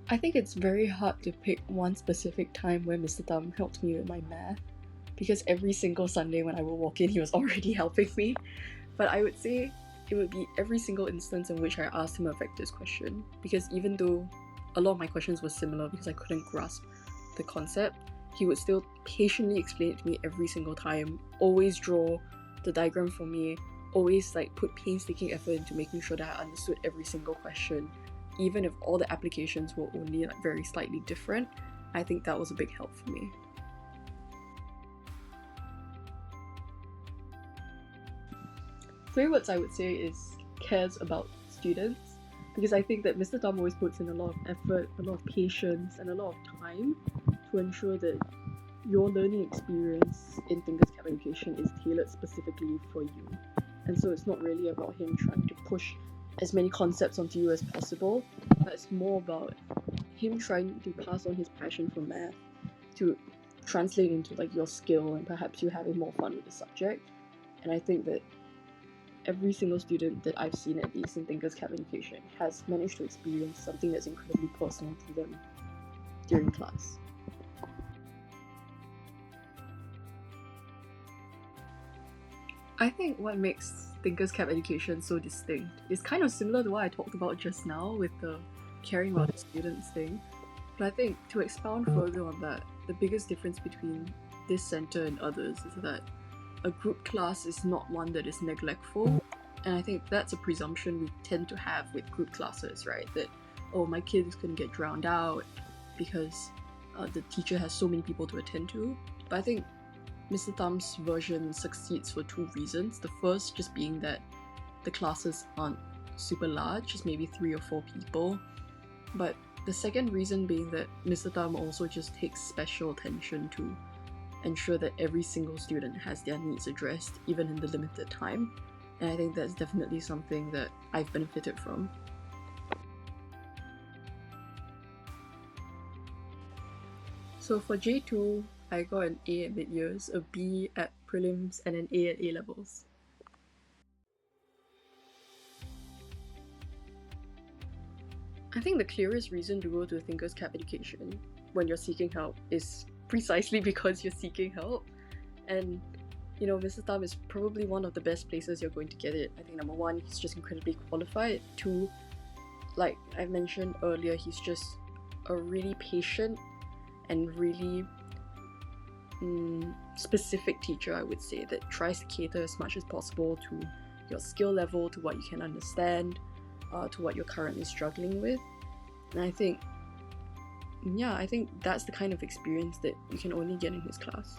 I think it's very hard to pick one specific time where Mr. Tam helped me with my math, because every single Sunday when I would walk in, he was already helping me. But I would say it would be every single instance in which I asked him a vectors question, because even though a lot of my questions were similar because I couldn't grasp the concept, he would still patiently explain it to me every single time, always draw the diagram for me, always put painstaking effort into making sure that I understood every single question, even if all the applications were only very slightly different. I think that was a big help for me. Three words I would say is cares about students, because I think that Mr. Tom always puts in a lot of effort, a lot of patience, and a lot of time to ensure that your learning experience in Thinker's Cap Education is tailored specifically for you. And so it's not really about him trying to push as many concepts onto you as possible, but it's more about him trying to pass on his passion for math to translate into your skill, and perhaps you having more fun with the subject. And I think that every single student that I've seen, at least in Thinker's Cap Education, has managed to experience something that's incredibly personal to them during class. I think what makes Thinker's Cap Education so distinct is kind of similar to what I talked about just now with the caring about the students thing. But I think to expound further on that, the biggest difference between this center and others is that a group class is not one that is neglectful. And I think that's a presumption we tend to have with group classes, right? That, oh, my kid is going to get drowned out because the teacher has so many people to attend to. But I think Mr. Tam's version succeeds for two reasons. The first just being that the classes aren't super large, just maybe 3 or 4 people. But the second reason being that Mr. Tam also just takes special attention to ensure that every single student has their needs addressed, even in the limited time. And I think that's definitely something that I've benefited from. So for J2, I got an A at mid-years, a B at prelims, and an A at A-levels. I think the clearest reason to go to Thinker's Cap Education when you're seeking help is precisely because you're seeking help. And Mr. Tam is probably one of the best places you're going to get it. I think number one, he's just incredibly qualified. Two, like I mentioned earlier, he's just a really patient and really specific teacher, I would say, that tries to cater as much as possible to your skill level, to what you can understand, to what you're currently struggling with. And I think that's the kind of experience that you can only get in his class.